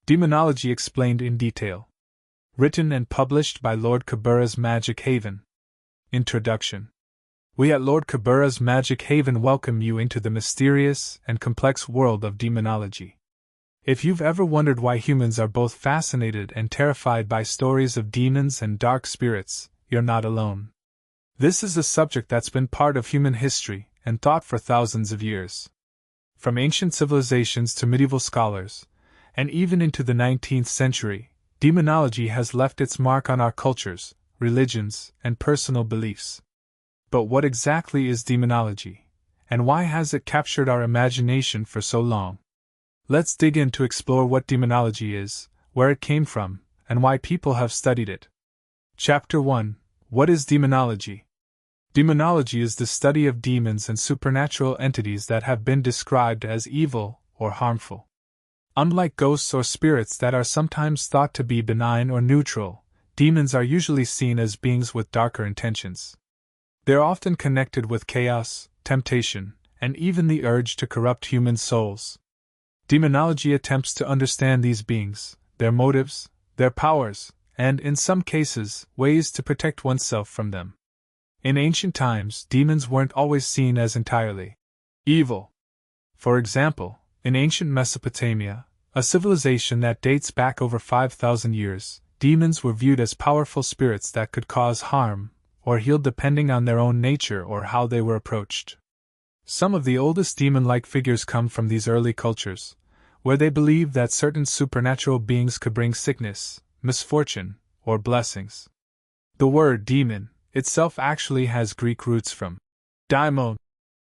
Demonology Explained in Detail. Written and published by Lord Kabura's Magic Haven. Introduction. We at Lord Kabura's Magic Haven welcome you into the mysterious and complex world of demonology. If you've ever wondered why humans are both fascinated and terrified by stories of demons and dark spirits, you're not alone. This is a subject that's been part of human history and thought for thousands of years. From ancient civilizations to medieval scholars, and even into the 19th century, demonology has left its mark on our cultures, religions, and personal beliefs. But what exactly is demonology, and why has it captured our imagination for so long? Let's dig in to explore what demonology is, where it came from, and why people have studied it. Chapter 1. What is demonology? Demonology is the study of demons and supernatural entities that have been described as evil or harmful. Unlike ghosts or spirits that are sometimes thought to be benign or neutral, demons are usually seen as beings with darker intentions. They're often connected with chaos, temptation, and even the urge to corrupt human souls. Demonology attempts to understand these beings, their motives, their powers, and, in some cases, ways to protect oneself from them. In ancient times, demons weren't always seen as entirely evil. For example, in ancient Mesopotamia, a civilization that dates back over 5,000 years, demons were viewed as powerful spirits that could cause harm or heal depending on their own nature or how they were approached. Some of the oldest demon-like figures come from these early cultures, where they believed that certain supernatural beings could bring sickness, misfortune, or blessings. The word demon itself actually has Greek roots from daimon,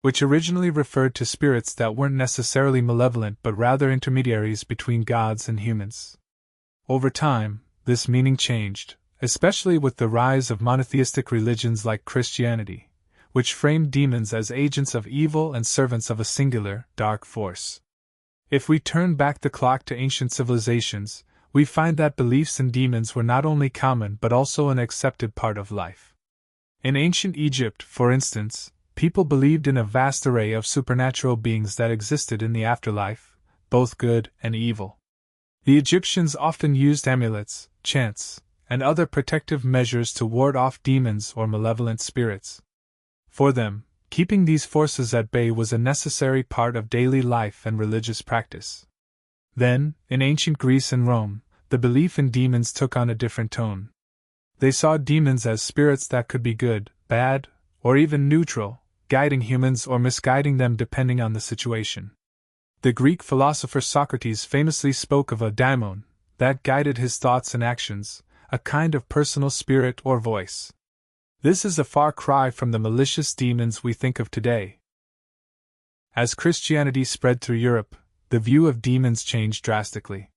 which originally referred to spirits that weren't necessarily malevolent but rather intermediaries between gods and humans. Over time, this meaning changed, especially with the rise of monotheistic religions like Christianity, which framed demons as agents of evil and servants of a singular, dark force. If we turn back the clock to ancient civilizations, we find that beliefs in demons were not only common but also an accepted part of life. In ancient Egypt, for instance, people believed in a vast array of supernatural beings that existed in the afterlife, both good and evil. The Egyptians often used amulets, chants, and other protective measures to ward off demons or malevolent spirits. For them, keeping these forces at bay was a necessary part of daily life and religious practice. Then, in ancient Greece and Rome, the belief in demons took on a different tone. They saw demons as spirits that could be good, bad, or even neutral, guiding humans or misguiding them depending on the situation. The Greek philosopher Socrates famously spoke of a daimon that guided his thoughts and actions, a kind of personal spirit or voice. This is a far cry from the malicious demons we think of today. As Christianity spread through Europe, the view of demons changed drastically.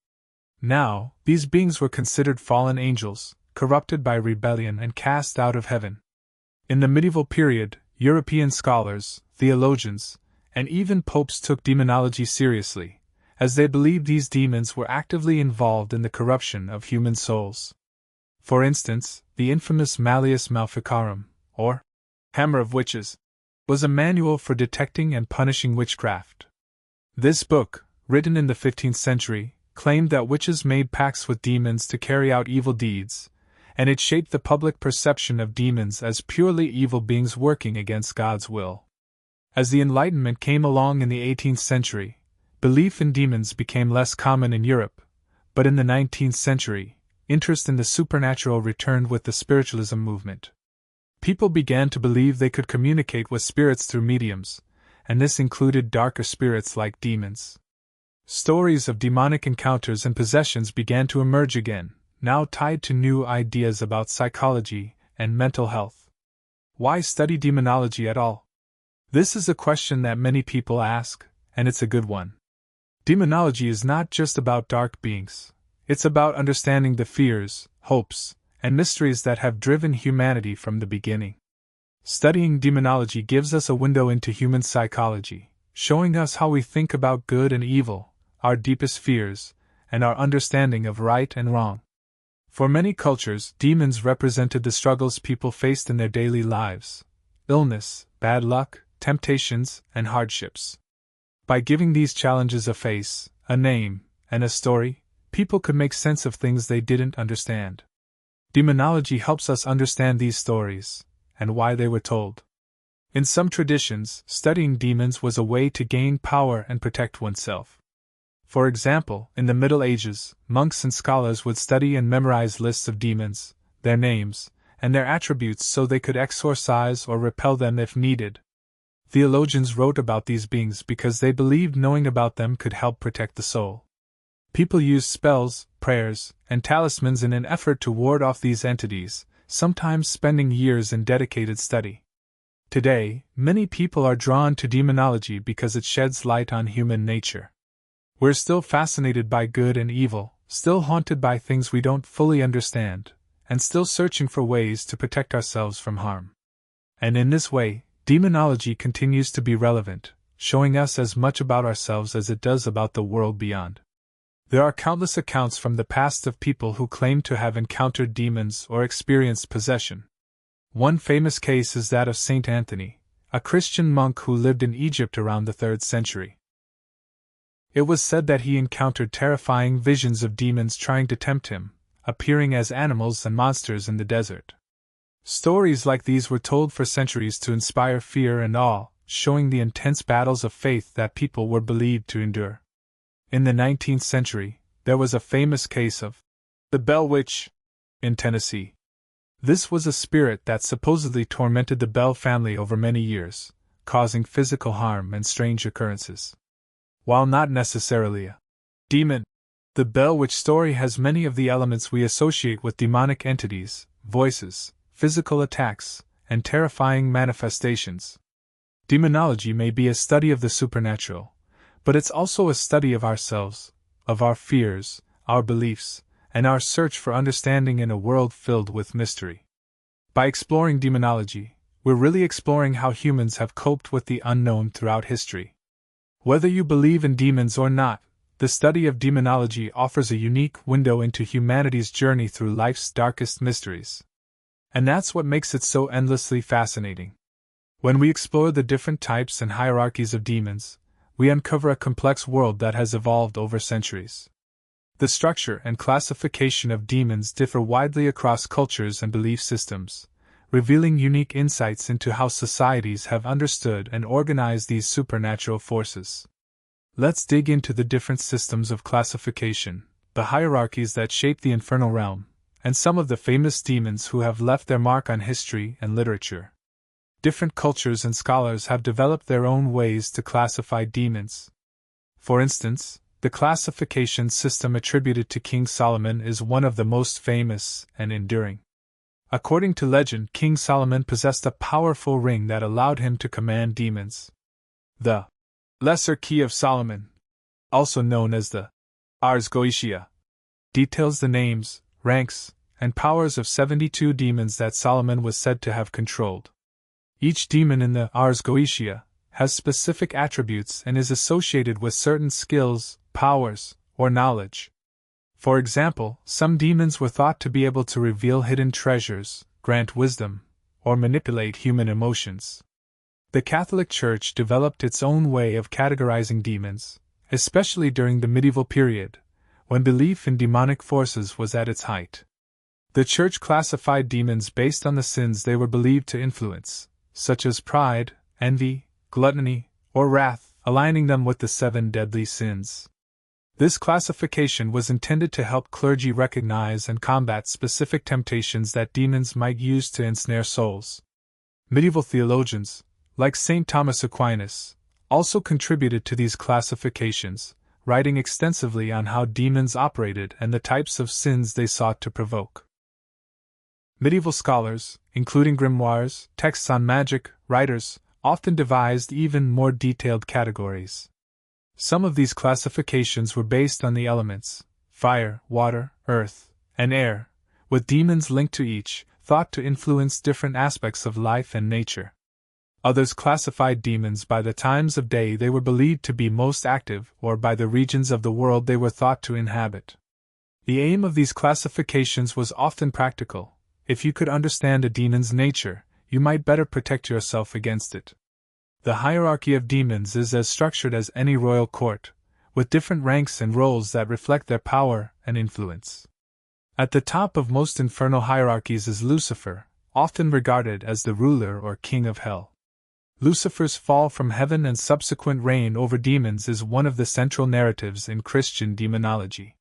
Now, these beings were considered fallen angels, corrupted by rebellion and cast out of heaven. In the medieval period, European scholars, theologians, and even popes took demonology seriously, as they believed these demons were actively involved in the corruption of human souls. For instance, the infamous Malleus Maleficarum, or Hammer of Witches, was a manual for detecting and punishing witchcraft. This book, written in the 15th century, claimed that witches made pacts with demons to carry out evil deeds, and it shaped the public perception of demons as purely evil beings working against God's will. As the Enlightenment came along in the 18th century, belief in demons became less common in Europe, but in the 19th century, interest in the supernatural returned with the spiritualism movement. People began to believe they could communicate with spirits through mediums, and this included darker spirits like demons. Stories of demonic encounters and possessions began to emerge again, now tied to new ideas about psychology and mental health. Why study demonology at all? This is a question that many people ask, and it's a good one. Demonology is not just about dark beings. It's about understanding the fears, hopes, and mysteries that have driven humanity from the beginning. Studying demonology gives us a window into human psychology, showing us how we think about good and evil, our deepest fears, and our understanding of right and wrong. For many cultures, demons represented the struggles people faced in their daily lives: illness, bad luck, temptations, and hardships. By giving these challenges a face, a name, and a story, people could make sense of things they didn't understand. Demonology helps us understand these stories, and why they were told. In some traditions, studying demons was a way to gain power and protect oneself. For example, in the Middle Ages, monks and scholars would study and memorize lists of demons, their names, and their attributes so they could exorcise or repel them if needed. Theologians wrote about these beings because they believed knowing about them could help protect the soul. People used spells, prayers, and talismans in an effort to ward off these entities, sometimes spending years in dedicated study. Today, many people are drawn to demonology because it sheds light on human nature. We're still fascinated by good and evil, still haunted by things we don't fully understand, and still searching for ways to protect ourselves from harm. And in this way, demonology continues to be relevant, showing us as much about ourselves as it does about the world beyond. There are countless accounts from the past of people who claim to have encountered demons or experienced possession. One famous case is that of Saint Anthony, a Christian monk who lived in Egypt around the 3rd century. It was said that he encountered terrifying visions of demons trying to tempt him, appearing as animals and monsters in the desert. Stories like these were told for centuries to inspire fear and awe, showing the intense battles of faith that people were believed to endure. In the 19th century, there was a famous case of the Bell Witch in Tennessee. This was a spirit that supposedly tormented the Bell family over many years, causing physical harm and strange occurrences. While not necessarily a demon, the Bell Witch story has many of the elements we associate with demonic entities: voices, physical attacks, and terrifying manifestations. Demonology may be a study of the supernatural, but it's also a study of ourselves, of our fears, our beliefs, and our search for understanding in a world filled with mystery. By exploring demonology, we're really exploring how humans have coped with the unknown throughout history. Whether you believe in demons or not, the study of demonology offers a unique window into humanity's journey through life's darkest mysteries. And that's what makes it so endlessly fascinating. When we explore the different types and hierarchies of demons, we uncover a complex world that has evolved over centuries. The structure and classification of demons differ widely across cultures and belief systems, revealing unique insights into how societies have understood and organized these supernatural forces. Let's dig into the different systems of classification, the hierarchies that shape the infernal realm, and some of the famous demons who have left their mark on history and literature. Different cultures and scholars have developed their own ways to classify demons. For instance, the classification system attributed to King Solomon is one of the most famous and enduring. According to legend, King Solomon possessed a powerful ring that allowed him to command demons. The Lesser Key of Solomon, also known as the Ars Goetia, details the names, ranks, and powers of 72 demons that Solomon was said to have controlled. Each demon in the Ars Goetia has specific attributes and is associated with certain skills, powers, or knowledge. For example, some demons were thought to be able to reveal hidden treasures, grant wisdom, or manipulate human emotions. The Catholic Church developed its own way of categorizing demons, especially during the medieval period, when belief in demonic forces was at its height. The Church classified demons based on the sins they were believed to influence, such as pride, envy, gluttony, or wrath, aligning them with the 7 deadly sins. This classification was intended to help clergy recognize and combat specific temptations that demons might use to ensnare souls. Medieval theologians, like St. Thomas Aquinas, also contributed to these classifications, writing extensively on how demons operated and the types of sins they sought to provoke. Medieval scholars, including grimoires, texts on magic, writers, often devised even more detailed categories. Some of these classifications were based on the elements, fire, water, earth, and air, with demons linked to each, thought to influence different aspects of life and nature. Others classified demons by the times of day they were believed to be most active or by the regions of the world they were thought to inhabit. The aim of these classifications was often practical. If you could understand a demon's nature, you might better protect yourself against it. The hierarchy of demons is as structured as any royal court, with different ranks and roles that reflect their power and influence. At the top of most infernal hierarchies is Lucifer, often regarded as the ruler or king of hell. Lucifer's fall from heaven and subsequent reign over demons is one of the central narratives in Christian demonology.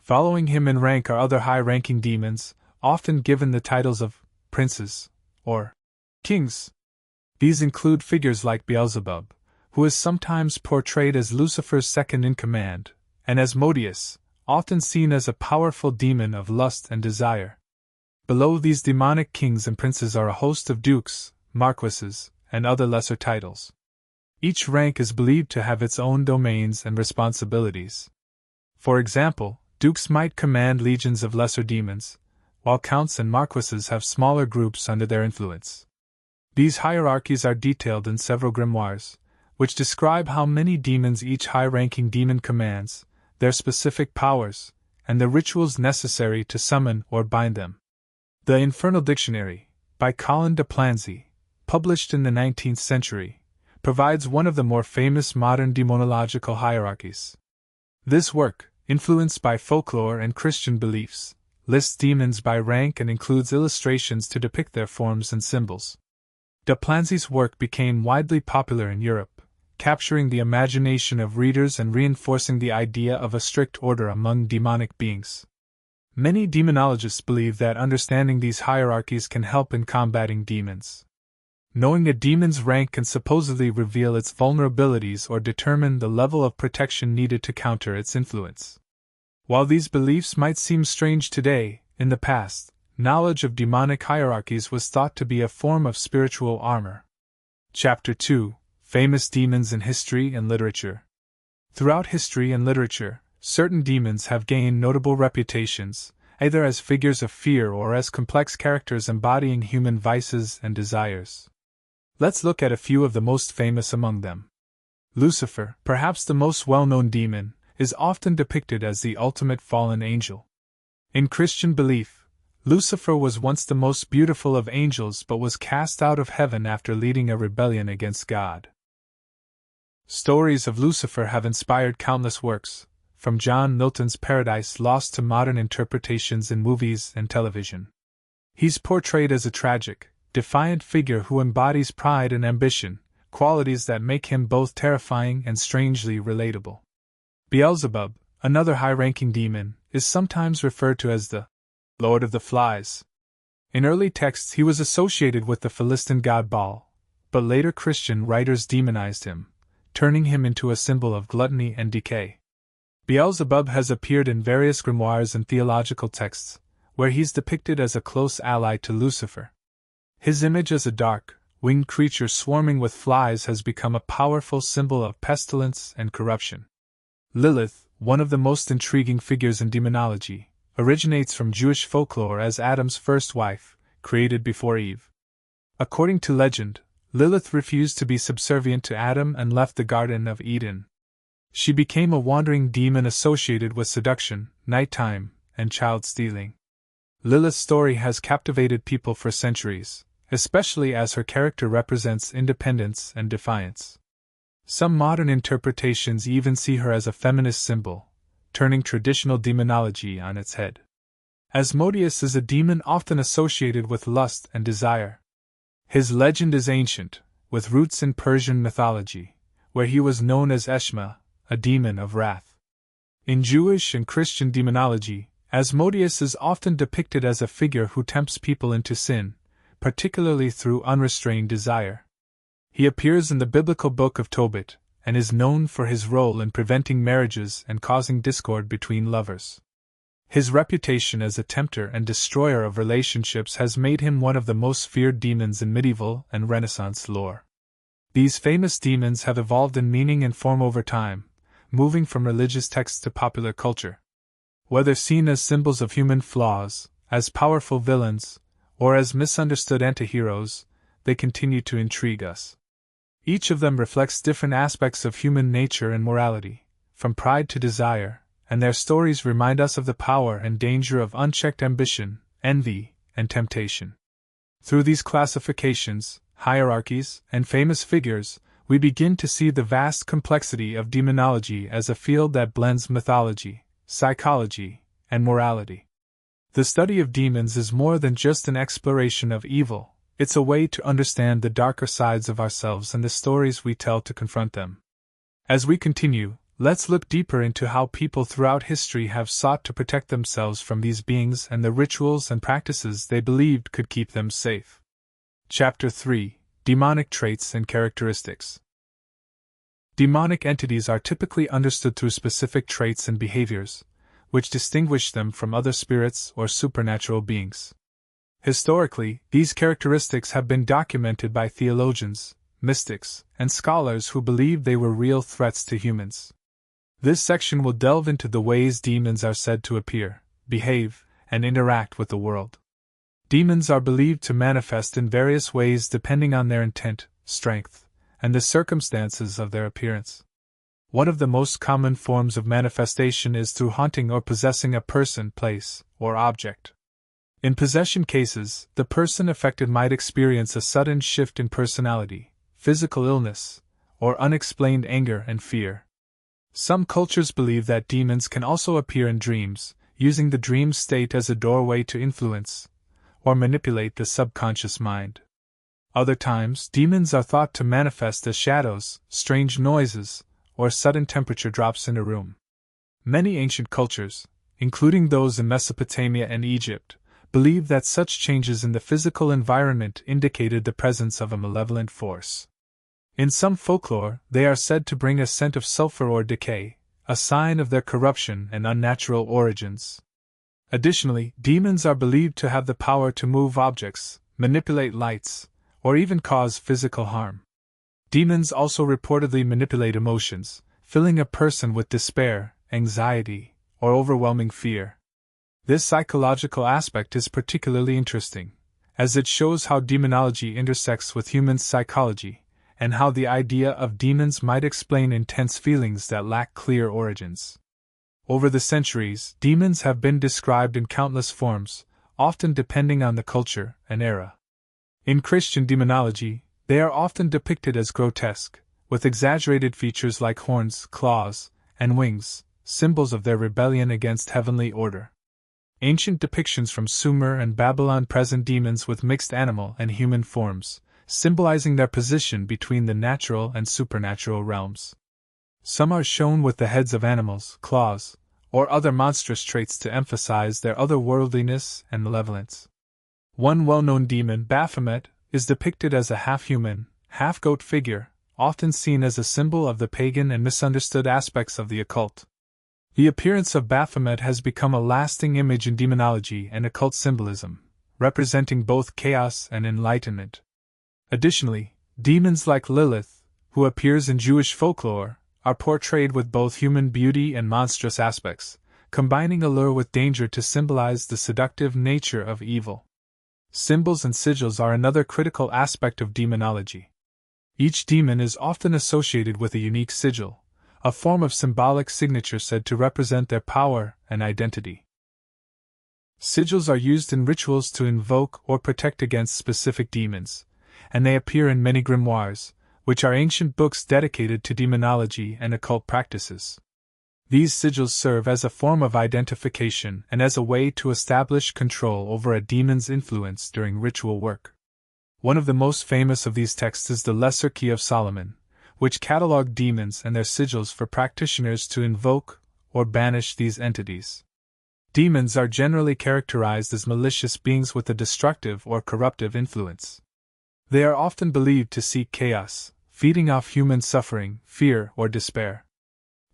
Following him in rank are other high-ranking demons, often given the titles of princes or kings. These include figures like Beelzebub, who is sometimes portrayed as Lucifer's second-in-command, and Asmodeus, often seen as a powerful demon of lust and desire. Below these demonic kings and princes are a host of dukes, marquises, and other lesser titles. Each rank is believed to have its own domains and responsibilities. For example, dukes might command legions of lesser demons, while counts and marquises have smaller groups under their influence. These hierarchies are detailed in several grimoires, which describe how many demons each high-ranking demon commands, their specific powers, and the rituals necessary to summon or bind them. The Infernal Dictionary, by Colin de Plancy, published in the 19th century, provides one of the more famous modern demonological hierarchies. This work, influenced by folklore and Christian beliefs, lists demons by rank and includes illustrations to depict their forms and symbols. De Plancy's work became widely popular in Europe, capturing the imagination of readers and reinforcing the idea of a strict order among demonic beings. Many demonologists believe that understanding these hierarchies can help in combating demons. Knowing a demon's rank can supposedly reveal its vulnerabilities or determine the level of protection needed to counter its influence. While these beliefs might seem strange today, in the past, knowledge of demonic hierarchies was thought to be a form of spiritual armor. Chapter 2: Famous Demons in History and Literature. Throughout history and literature, certain demons have gained notable reputations, either as figures of fear or as complex characters embodying human vices and desires. Let's look at a few of the most famous among them. Lucifer, perhaps the most well-known demon, is often depicted as the ultimate fallen angel. In Christian belief, Lucifer was once the most beautiful of angels but was cast out of heaven after leading a rebellion against God. Stories of Lucifer have inspired countless works, from John Milton's Paradise Lost to modern interpretations in movies and television. He's portrayed as a tragic, defiant figure who embodies pride and ambition, qualities that make him both terrifying and strangely relatable. Beelzebub, another high-ranking demon, is sometimes referred to as the Lord of the Flies. In early texts he was associated with the Philistine god Baal, but later Christian writers demonized him, turning him into a symbol of gluttony and decay. Beelzebub has appeared in various grimoires and theological texts, where he's depicted as a close ally to Lucifer. His image as a dark, winged creature swarming with flies has become a powerful symbol of pestilence and corruption. Lilith, one of the most intriguing figures in demonology, originates from Jewish folklore as Adam's first wife, created before Eve. According to legend, Lilith refused to be subservient to Adam and left the Garden of Eden. She became a wandering demon associated with seduction, nighttime, and child stealing. Lilith's story has captivated people for centuries, especially as her character represents independence and defiance. Some modern interpretations even see her as a feminist symbol, turning traditional demonology on its head. Asmodeus is a demon often associated with lust and desire. His legend is ancient, with roots in Persian mythology, where he was known as Eshma, a demon of wrath. In Jewish and Christian demonology, Asmodeus is often depicted as a figure who tempts people into sin, particularly through unrestrained desire. He appears in the biblical book of Tobit, and is known for his role in preventing marriages and causing discord between lovers. His reputation as a tempter and destroyer of relationships has made him one of the most feared demons in medieval and Renaissance lore. These famous demons have evolved in meaning and form over time, moving from religious texts to popular culture. Whether seen as symbols of human flaws, as powerful villains, or as misunderstood antiheroes, they continue to intrigue us. Each of them reflects different aspects of human nature and morality, from pride to desire, and their stories remind us of the power and danger of unchecked ambition, envy, and temptation. Through these classifications, hierarchies, and famous figures, we begin to see the vast complexity of demonology as a field that blends mythology, psychology, and morality. The study of demons is more than just an exploration of evil, it's a way to understand the darker sides of ourselves and the stories we tell to confront them. As we continue, let's look deeper into how people throughout history have sought to protect themselves from these beings and the rituals and practices they believed could keep them safe. Chapter 3: Demonic Traits and Characteristics. Demonic entities are typically understood through specific traits and behaviors, which distinguish them from other spirits or supernatural beings. Historically, these characteristics have been documented by theologians, mystics, and scholars who believed they were real threats to humans. This section will delve into the ways demons are said to appear, behave, and interact with the world. Demons are believed to manifest in various ways depending on their intent, strength, and the circumstances of their appearance. One of the most common forms of manifestation is through haunting or possessing a person, place, or object. In possession cases, the person affected might experience a sudden shift in personality, physical illness, or unexplained anger and fear. Some cultures believe that demons can also appear in dreams, using the dream state as a doorway to influence or manipulate the subconscious mind. Other times, demons are thought to manifest as shadows, strange noises, or sudden temperature drops in a room. Many ancient cultures, including those in Mesopotamia and Egypt, believed that such changes in the physical environment indicated the presence of a malevolent force. In some folklore, they are said to bring a scent of sulfur or decay, a sign of their corruption and unnatural origins. Additionally, demons are believed to have the power to move objects, manipulate lights, or even cause physical harm. Demons also reportedly manipulate emotions, filling a person with despair, anxiety, or overwhelming fear. This psychological aspect is particularly interesting, as it shows how demonology intersects with human psychology, and how the idea of demons might explain intense feelings that lack clear origins. Over the centuries, demons have been described in countless forms, often depending on the culture and era. In Christian demonology, they are often depicted as grotesque, with exaggerated features like horns, claws, and wings, symbols of their rebellion against heavenly order. Ancient depictions from Sumer and Babylon present demons with mixed animal and human forms, symbolizing their position between the natural and supernatural realms. Some are shown with the heads of animals, claws, or other monstrous traits to emphasize their otherworldliness and malevolence. One well-known demon, Baphomet, is depicted as a half-human, half-goat figure, often seen as a symbol of the pagan and misunderstood aspects of the occult. The appearance of Baphomet has become a lasting image in demonology and occult symbolism, representing both chaos and enlightenment. Additionally, demons like Lilith, who appears in Jewish folklore, are portrayed with both human beauty and monstrous aspects, combining allure with danger to symbolize the seductive nature of evil. Symbols and sigils are another critical aspect of demonology. Each demon is often associated with a unique sigil, a form of symbolic signature said to represent their power and identity. Sigils are used in rituals to invoke or protect against specific demons, and they appear in many grimoires, which are ancient books dedicated to demonology and occult practices. These sigils serve as a form of identification and as a way to establish control over a demon's influence during ritual work. One of the most famous of these texts is the Lesser Key of Solomon, which catalogued demons and their sigils for practitioners to invoke or banish these entities. Demons are generally characterized as malicious beings with a destructive or corruptive influence. They are often believed to seek chaos, feeding off human suffering, fear, or despair.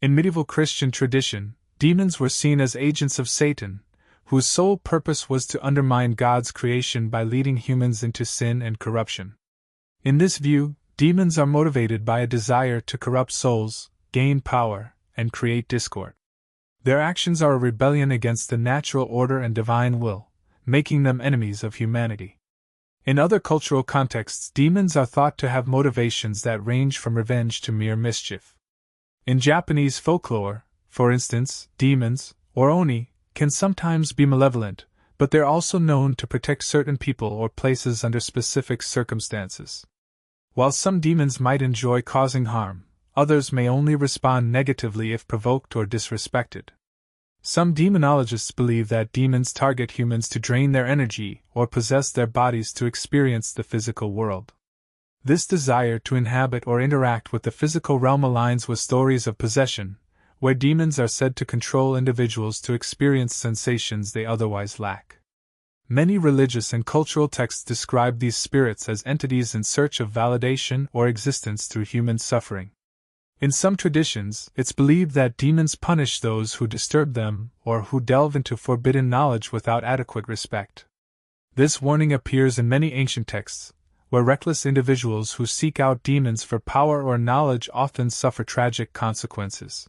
In medieval Christian tradition, demons were seen as agents of Satan, whose sole purpose was to undermine God's creation by leading humans into sin and corruption. In this view, demons are motivated by a desire to corrupt souls, gain power, and create discord. Their actions are a rebellion against the natural order and divine will, making them enemies of humanity. In other cultural contexts, demons are thought to have motivations that range from revenge to mere mischief. In Japanese folklore, for instance, demons, or oni, can sometimes be malevolent, but they're also known to protect certain people or places under specific circumstances. While some demons might enjoy causing harm, others may only respond negatively if provoked or disrespected. Some demonologists believe that demons target humans to drain their energy or possess their bodies to experience the physical world. This desire to inhabit or interact with the physical realm aligns with stories of possession, where demons are said to control individuals to experience sensations they otherwise lack. Many religious and cultural texts describe these spirits as entities in search of validation or existence through human suffering. In some traditions, it's believed that demons punish those who disturb them or who delve into forbidden knowledge without adequate respect. This warning appears in many ancient texts, where reckless individuals who seek out demons for power or knowledge often suffer tragic consequences.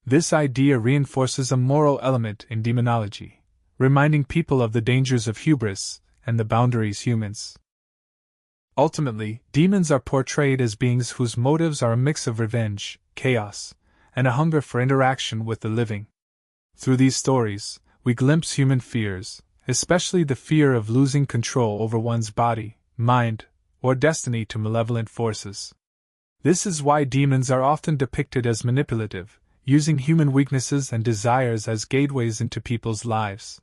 This idea reinforces a moral element in demonology, reminding people of the dangers of hubris and the boundaries humans. Ultimately, demons are portrayed as beings whose motives are a mix of revenge, chaos, and a hunger for interaction with the living. Through these stories, we glimpse human fears, especially the fear of losing control over one's body, mind, or destiny to malevolent forces. This is why demons are often depicted as manipulative, using human weaknesses and desires as gateways into people's lives.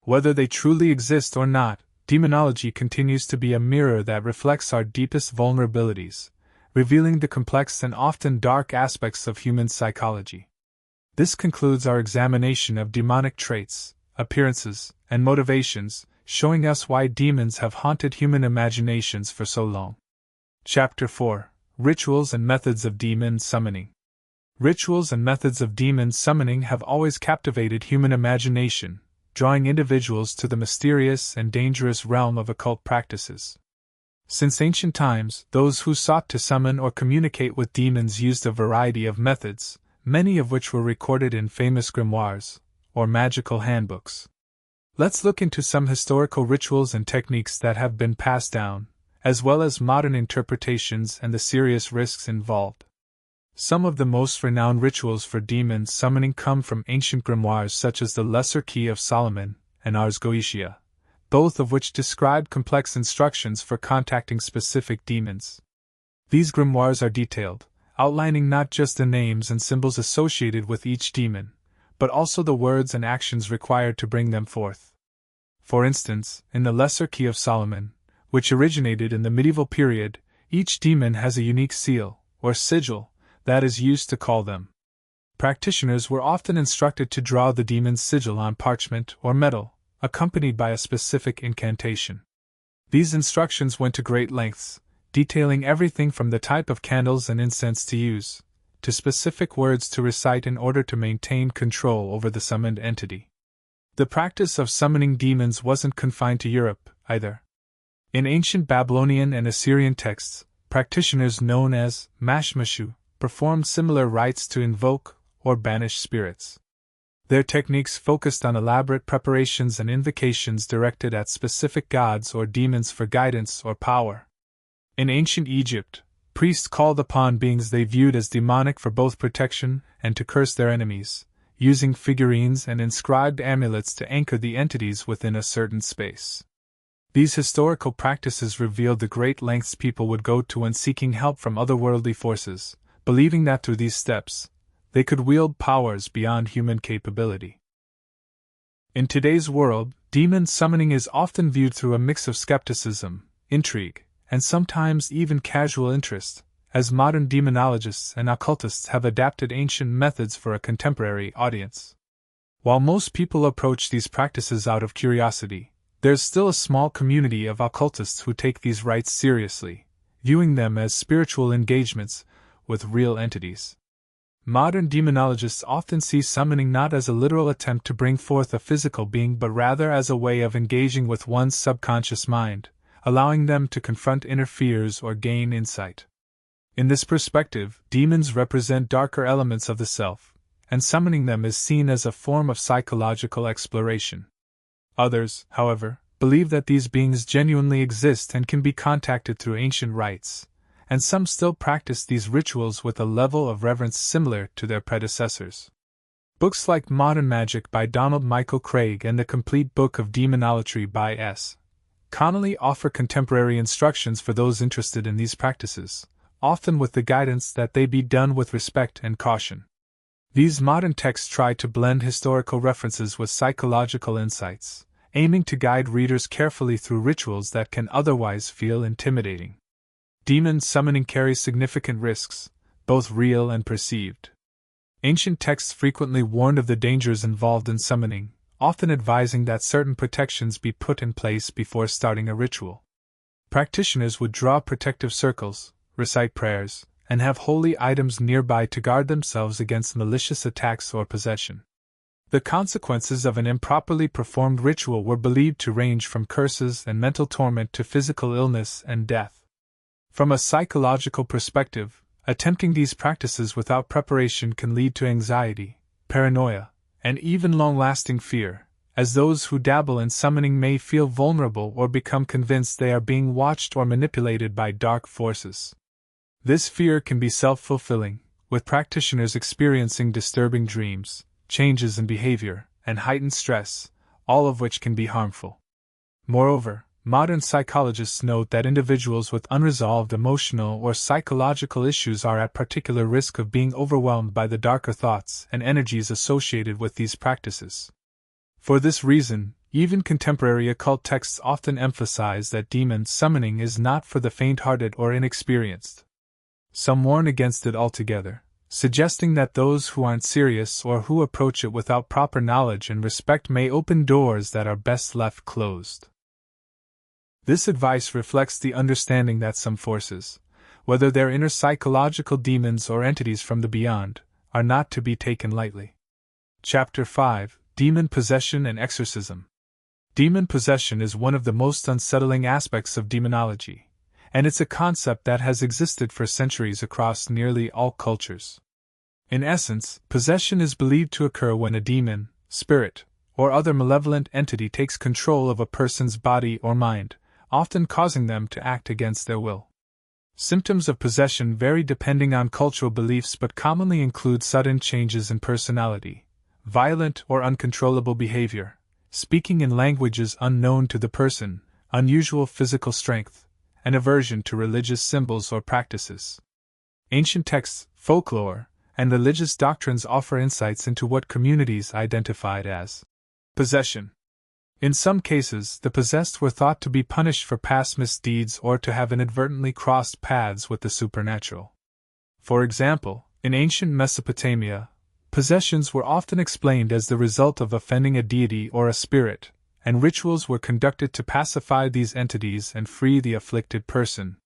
Whether they truly exist or not, demonology continues to be a mirror that reflects our deepest vulnerabilities, revealing the complex and often dark aspects of human psychology. This concludes our examination of demonic traits, appearances, and motivations, showing us why demons have haunted human imaginations for so long. Chapter 4: Rituals and Methods of Demon Summoning. Rituals and methods of demon summoning have always captivated human imagination, drawing individuals to the mysterious and dangerous realm of occult practices. Since ancient times, those who sought to summon or communicate with demons used a variety of methods, many of which were recorded in famous grimoires, or magical handbooks. Let's look into some historical rituals and techniques that have been passed down, as well as modern interpretations and the serious risks involved. Some of the most renowned rituals for demon summoning come from ancient grimoires such as the Lesser Key of Solomon and Ars Goetia, both of which describe complex instructions for contacting specific demons. These grimoires are detailed, outlining not just the names and symbols associated with each demon, but also the words and actions required to bring them forth. For instance, in the Lesser Key of Solomon, which originated in the medieval period, each demon has a unique seal, or sigil, that is used to call them. Practitioners were often instructed to draw the demon's sigil on parchment or metal, accompanied by a specific incantation. These instructions went to great lengths, detailing everything from the type of candles and incense to use, to specific words to recite in order to maintain control over the summoned entity. The practice of summoning demons wasn't confined to Europe, either. In ancient Babylonian and Assyrian texts, practitioners known as mashmashu performed similar rites to invoke or banish spirits. Their techniques focused on elaborate preparations and invocations directed at specific gods or demons for guidance or power. In ancient Egypt, priests called upon beings they viewed as demonic for both protection and to curse their enemies, using figurines and inscribed amulets to anchor the entities within a certain space. These historical practices revealed the great lengths people would go to when seeking help from otherworldly forces, believing that through these steps, they could wield powers beyond human capability. In today's world, demon summoning is often viewed through a mix of skepticism, intrigue, and sometimes even casual interest, as modern demonologists and occultists have adapted ancient methods for a contemporary audience. While most people approach these practices out of curiosity, there's still a small community of occultists who take these rites seriously, viewing them as spiritual engagements with real entities. Modern demonologists often see summoning not as a literal attempt to bring forth a physical being but rather as a way of engaging with one's subconscious mind, allowing them to confront inner fears or gain insight. In this perspective, demons represent darker elements of the self, and summoning them is seen as a form of psychological exploration. Others, however, believe that these beings genuinely exist and can be contacted through ancient rites, and some still practice these rituals with a level of reverence similar to their predecessors. Books like Modern Magic by Donald Michael Craig and The Complete Book of Demonolatry by S. commonly offer contemporary instructions for those interested in these practices, often with the guidance that they be done with respect and caution. These modern texts try to blend historical references with psychological insights, aiming to guide readers carefully through rituals that can otherwise feel intimidating. Demon summoning carries significant risks, both real and perceived. Ancient texts frequently warned of the dangers involved in summoning, often advising that certain protections be put in place before starting a ritual. Practitioners would draw protective circles, recite prayers, and have holy items nearby to guard themselves against malicious attacks or possession. The consequences of an improperly performed ritual were believed to range from curses and mental torment to physical illness and death. From a psychological perspective, attempting these practices without preparation can lead to anxiety, paranoia, and even long-lasting fear, as those who dabble in summoning may feel vulnerable or become convinced they are being watched or manipulated by dark forces. This fear can be self-fulfilling, with practitioners experiencing disturbing dreams, changes in behavior, and heightened stress, all of which can be harmful. Moreover, modern psychologists note that individuals with unresolved emotional or psychological issues are at particular risk of being overwhelmed by the darker thoughts and energies associated with these practices. For this reason, even contemporary occult texts often emphasize that demon summoning is not for the faint-hearted or inexperienced. Some warn against it altogether, suggesting that those who aren't serious or who approach it without proper knowledge and respect may open doors that are best left closed. This advice reflects the understanding that some forces, whether they're inner psychological demons or entities from the beyond, are not to be taken lightly. Chapter 5: Demon Possession and Exorcism. Demon possession is one of the most unsettling aspects of demonology, and it's a concept that has existed for centuries across nearly all cultures. In essence, possession is believed to occur when a demon, spirit, or other malevolent entity takes control of a person's body or mind, often causing them to act against their will. Symptoms of possession vary depending on cultural beliefs but commonly include sudden changes in personality, violent or uncontrollable behavior, speaking in languages unknown to the person, unusual physical strength, and aversion to religious symbols or practices. Ancient texts, folklore, and religious doctrines offer insights into what communities identified as possession. In some cases, the possessed were thought to be punished for past misdeeds or to have inadvertently crossed paths with the supernatural. For example, in ancient Mesopotamia, possessions were often explained as the result of offending a deity or a spirit, and rituals were conducted to pacify these entities and free the afflicted person.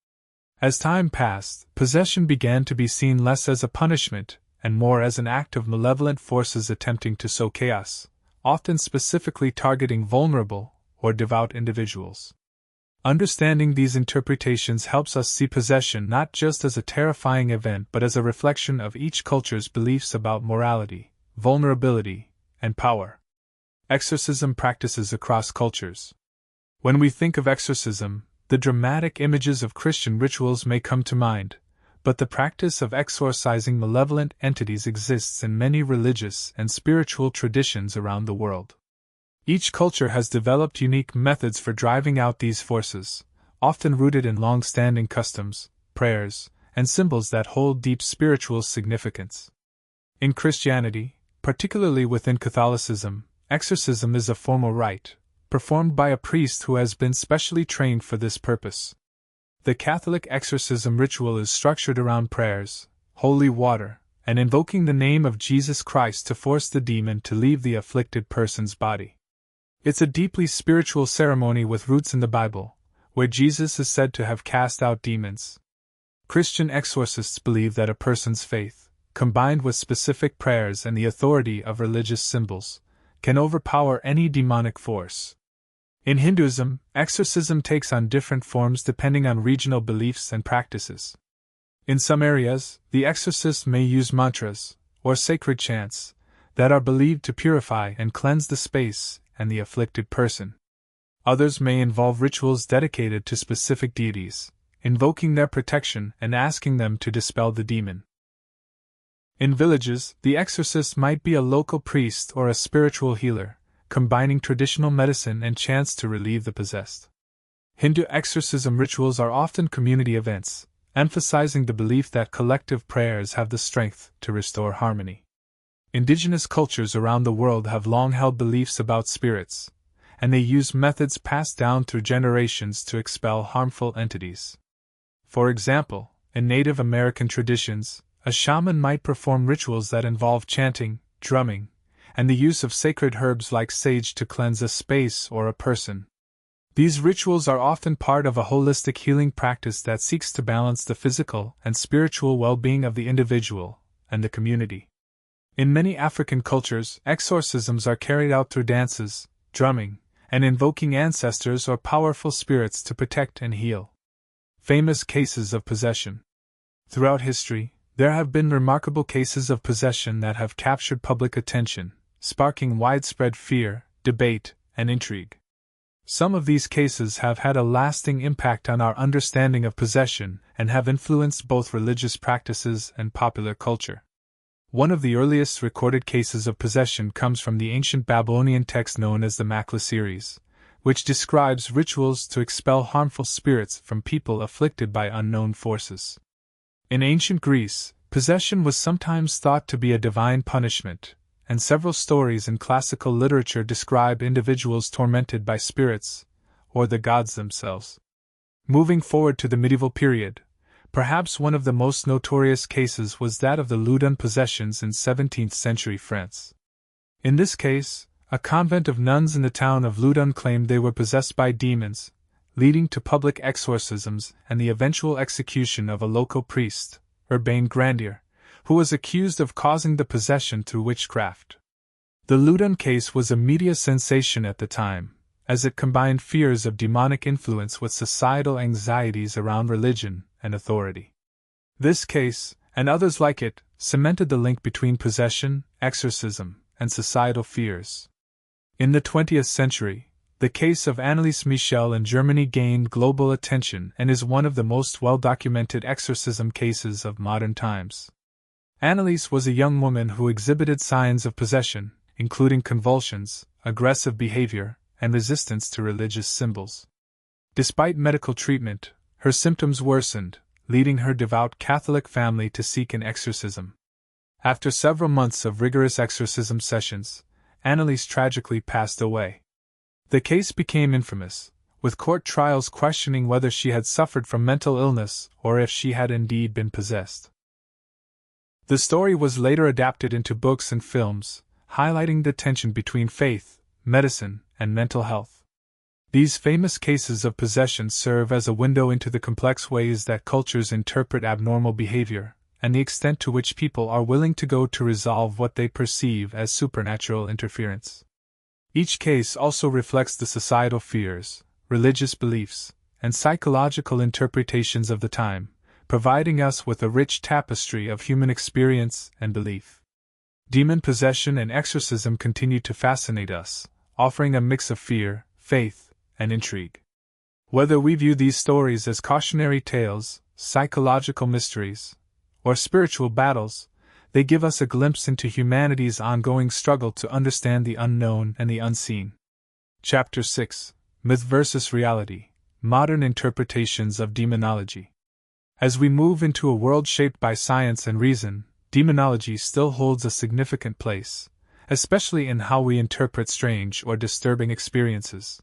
As time passed, possession began to be seen less as a punishment and more as an act of malevolent forces attempting to sow chaos, often specifically targeting vulnerable or devout individuals. Understanding these interpretations helps us see possession not just as a terrifying event but as a reflection of each culture's beliefs about morality, vulnerability, and power. Exorcism practices across cultures. When we think of exorcism, the dramatic images of Christian rituals may come to mind, but the practice of exorcising malevolent entities exists in many religious and spiritual traditions around the world. Each culture has developed unique methods for driving out these forces, often rooted in long-standing customs, prayers, and symbols that hold deep spiritual significance. In Christianity, particularly within Catholicism, exorcism is a formal rite, performed by a priest who has been specially trained for this purpose. The Catholic exorcism ritual is structured around prayers, holy water, and invoking the name of Jesus Christ to force the demon to leave the afflicted person's body. It's a deeply spiritual ceremony with roots in the Bible, where Jesus is said to have cast out demons. Christian exorcists believe that a person's faith, combined with specific prayers and the authority of religious symbols, can overpower any demonic force. In Hinduism, exorcism takes on different forms depending on regional beliefs and practices. In some areas, the exorcist may use mantras, or sacred chants, that are believed to purify and cleanse the space and the afflicted person. Others may involve rituals dedicated to specific deities, invoking their protection and asking them to dispel the demon. In villages, the exorcist might be a local priest or a spiritual healer, combining traditional medicine and chants to relieve the possessed. Hindu exorcism rituals are often community events, emphasizing the belief that collective prayers have the strength to restore harmony. Indigenous cultures around the world have long held beliefs about spirits, and they use methods passed down through generations to expel harmful entities. For example, in Native American traditions, a shaman might perform rituals that involve chanting, drumming, and the use of sacred herbs like sage to cleanse a space or a person. These rituals are often part of a holistic healing practice that seeks to balance the physical and spiritual well-being of the individual and the community. In many African cultures, exorcisms are carried out through dances, drumming, and invoking ancestors or powerful spirits to protect and heal. Famous cases of possession. Throughout history, there have been remarkable cases of possession that have captured public attention, sparking widespread fear, debate, and intrigue. Some of these cases have had a lasting impact on our understanding of possession and have influenced both religious practices and popular culture. One of the earliest recorded cases of possession comes from the ancient Babylonian text known as the Makla series, which describes rituals to expel harmful spirits from people afflicted by unknown forces. In ancient Greece, possession was sometimes thought to be a divine punishment, and several stories in classical literature describe individuals tormented by spirits, or the gods themselves. Moving forward to the medieval period, perhaps one of the most notorious cases was that of the Loudun possessions in 17th century France. In this case, a convent of nuns in the town of Loudun claimed they were possessed by demons, leading to public exorcisms and the eventual execution of a local priest, Urbain Grandier, who was accused of causing the possession through witchcraft. The Loudun case was a media sensation at the time, as it combined fears of demonic influence with societal anxieties around religion and authority. This case, and others like it, cemented the link between possession, exorcism, and societal fears. In the 20th century, the case of Anneliese Michel in Germany gained global attention and is one of the most well-documented exorcism cases of modern times. Anneliese was a young woman who exhibited signs of possession, including convulsions, aggressive behavior, and resistance to religious symbols. Despite medical treatment, her symptoms worsened, leading her devout Catholic family to seek an exorcism. After several months of rigorous exorcism sessions, Anneliese tragically passed away. The case became infamous, with court trials questioning whether she had suffered from mental illness or if she had indeed been possessed. The story was later adapted into books and films, highlighting the tension between faith, medicine, and mental health. These famous cases of possession serve as a window into the complex ways that cultures interpret abnormal behavior, and the extent to which people are willing to go to resolve what they perceive as supernatural interference. Each case also reflects the societal fears, religious beliefs, and psychological interpretations of the time, providing us with a rich tapestry of human experience and belief. Demon possession and exorcism continue to fascinate us, offering a mix of fear, faith, and intrigue. Whether we view these stories as cautionary tales, psychological mysteries, or spiritual battles, they give us a glimpse into humanity's ongoing struggle to understand the unknown and the unseen. Chapter 6: Myth versus Reality: Modern Interpretations of Demonology. As we move into a world shaped by science and reason, demonology still holds a significant place, especially in how we interpret strange or disturbing experiences.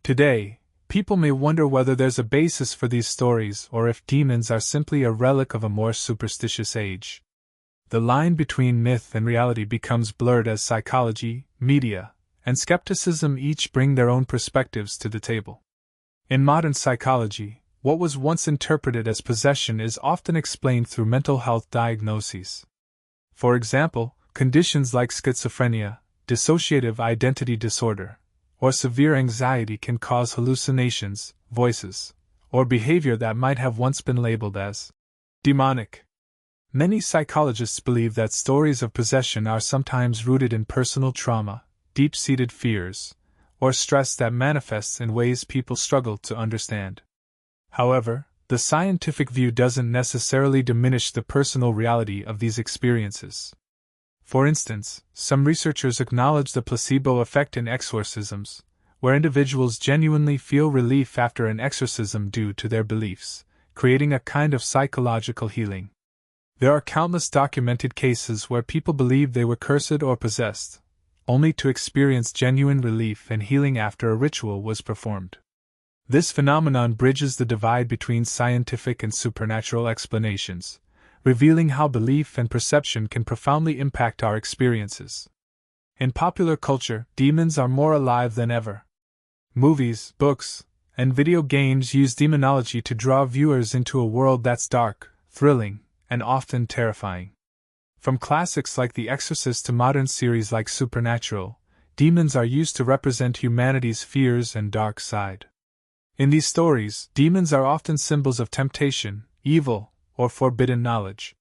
Today, people may wonder whether there's a basis for these stories or if demons are simply a relic of a more superstitious age. The line between myth and reality becomes blurred as psychology, media, and skepticism each bring their own perspectives to the table. In modern psychology, what was once interpreted as possession is often explained through mental health diagnoses. For example, conditions like schizophrenia, dissociative identity disorder, or severe anxiety can cause hallucinations, voices, or behavior that might have once been labeled as demonic. Many psychologists believe that stories of possession are sometimes rooted in personal trauma, deep-seated fears, or stress that manifests in ways people struggle to understand. However, the scientific view doesn't necessarily diminish the personal reality of these experiences. For instance, some researchers acknowledge the placebo effect in exorcisms, where individuals genuinely feel relief after an exorcism due to their beliefs, creating a kind of psychological healing. There are countless documented cases where people believed they were cursed or possessed, only to experience genuine relief and healing after a ritual was performed. This phenomenon bridges the divide between scientific and supernatural explanations, revealing how belief and perception can profoundly impact our experiences. In popular culture, demons are more alive than ever. Movies, books, and video games use demonology to draw viewers into a world that's dark, thrilling, and often terrifying. From classics like The Exorcist to modern series like Supernatural, demons are used to represent humanity's fears and dark side. In these stories, demons are often symbols of temptation, evil, or forbidden knowledge.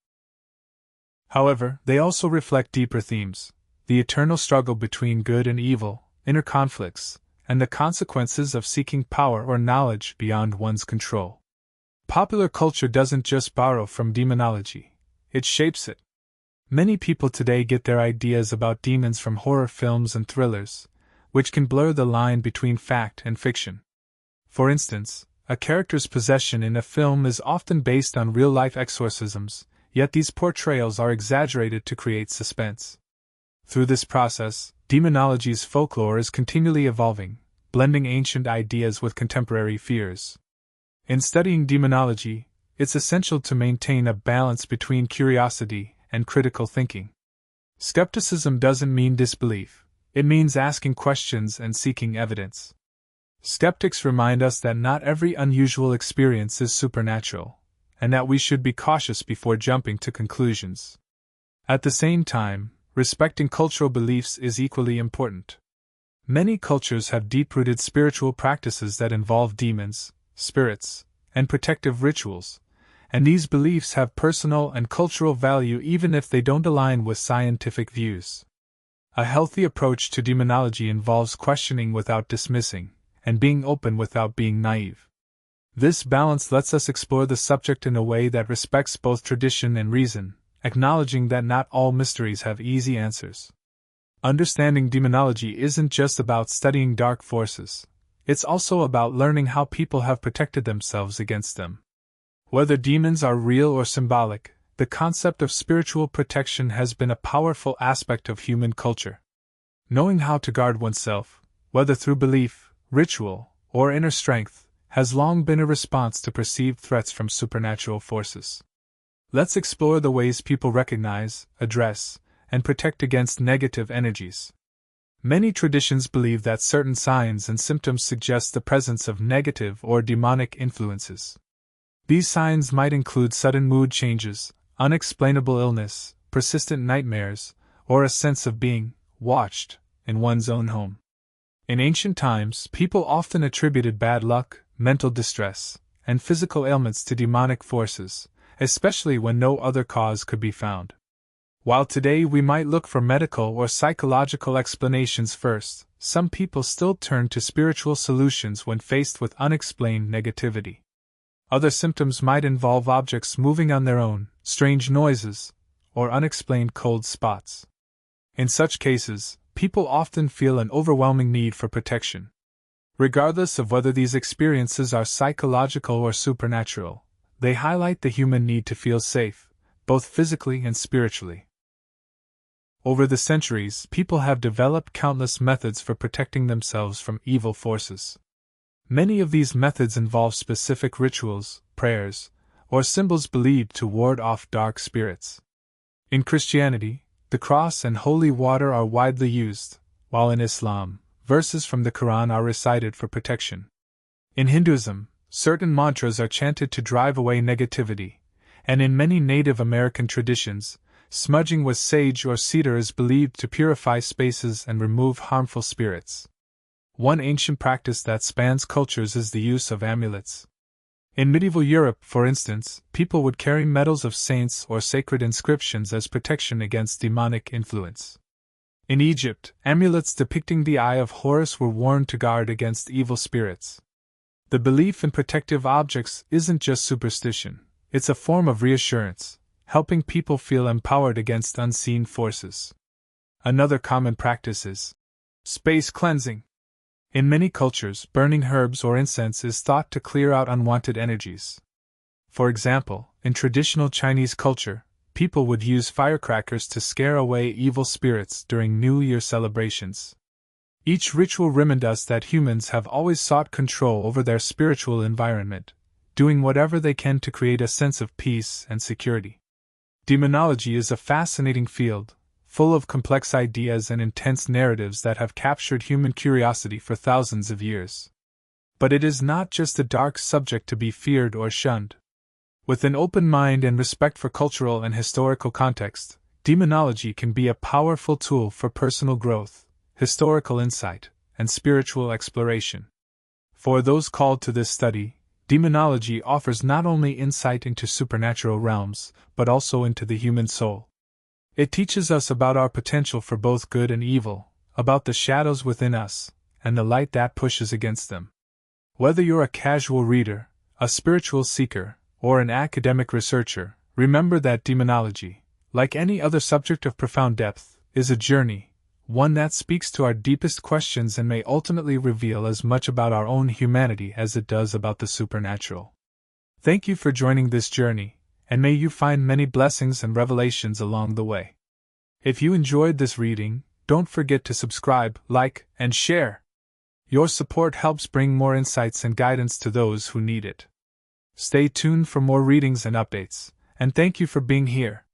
However, they also reflect deeper themes: the eternal struggle between good and evil, inner conflicts, and the consequences of seeking power or knowledge beyond one's control. Popular culture doesn't just borrow from demonology, it shapes it. Many people today get their ideas about demons from horror films and thrillers, which can blur the line between fact and fiction. For instance, a character's possession in a film is often based on real-life exorcisms, yet these portrayals are exaggerated to create suspense. Through this process, demonology's folklore is continually evolving, blending ancient ideas with contemporary fears. In studying demonology, it's essential to maintain a balance between curiosity and critical thinking. Skepticism doesn't mean disbelief, it means asking questions and seeking evidence. Skeptics remind us that not every unusual experience is supernatural, and that we should be cautious before jumping to conclusions. At the same time, respecting cultural beliefs is equally important. Many cultures have deep-rooted spiritual practices that involve demons, spirits, and protective rituals, and these beliefs have personal and cultural value even if they don't align with scientific views. A healthy approach to demonology involves questioning without dismissing, and being open without being naive. This balance lets us explore the subject in a way that respects both tradition and reason, acknowledging that not all mysteries have easy answers. Understanding demonology isn't just about studying dark forces, it's also about learning how people have protected themselves against them. Whether demons are real or symbolic, the concept of spiritual protection has been a powerful aspect of human culture. Knowing how to guard oneself, whether through belief, ritual, or inner strength, has long been a response to perceived threats from supernatural forces. Let's explore the ways people recognize, address, and protect against negative energies. Many traditions believe that certain signs and symptoms suggest the presence of negative or demonic influences. These signs might include sudden mood changes, unexplainable illness, persistent nightmares, or a sense of being watched in one's own home. In ancient times, people often attributed bad luck, mental distress, and physical ailments to demonic forces, especially when no other cause could be found. While today we might look for medical or psychological explanations first, some people still turn to spiritual solutions when faced with unexplained negativity. Other symptoms might involve objects moving on their own, strange noises, or unexplained cold spots. In such cases, people often feel an overwhelming need for protection. Regardless of whether these experiences are psychological or supernatural, they highlight the human need to feel safe, both physically and spiritually. Over the centuries, people have developed countless methods for protecting themselves from evil forces. Many of these methods involve specific rituals, prayers, or symbols believed to ward off dark spirits. In Christianity, the cross and holy water are widely used, while in Islam, verses from the Quran are recited for protection. In Hinduism, certain mantras are chanted to drive away negativity, and in many Native American traditions, smudging with sage or cedar is believed to purify spaces and remove harmful spirits. One ancient practice that spans cultures is the use of amulets. In medieval Europe, for instance, people would carry medals of saints or sacred inscriptions as protection against demonic influence. In Egypt, amulets depicting the Eye of Horus were worn to guard against evil spirits. The belief in protective objects isn't just superstition, it's a form of reassurance, helping people feel empowered against unseen forces. Another common practice is space cleansing. In many cultures, burning herbs or incense is thought to clear out unwanted energies. For example, in traditional Chinese culture, people would use firecrackers to scare away evil spirits during New Year celebrations. Each ritual reminds us that humans have always sought control over their spiritual environment, doing whatever they can to create a sense of peace and security. Demonology is a fascinating field, full of complex ideas and intense narratives that have captured human curiosity for thousands of years. But it is not just a dark subject to be feared or shunned. With an open mind and respect for cultural and historical context, demonology can be a powerful tool for personal growth, historical insight, and spiritual exploration. For those called to this study, demonology offers not only insight into supernatural realms, but also into the human soul. It teaches us about our potential for both good and evil, about the shadows within us, and the light that pushes against them. Whether you're a casual reader, a spiritual seeker, or an academic researcher, remember that demonology, like any other subject of profound depth, is a journey, one that speaks to our deepest questions and may ultimately reveal as much about our own humanity as it does about the supernatural. Thank you for joining this journey, and may you find many blessings and revelations along the way. If you enjoyed this reading, don't forget to subscribe, like, and share. Your support helps bring more insights and guidance to those who need it. Stay tuned for more readings and updates, and thank you for being here.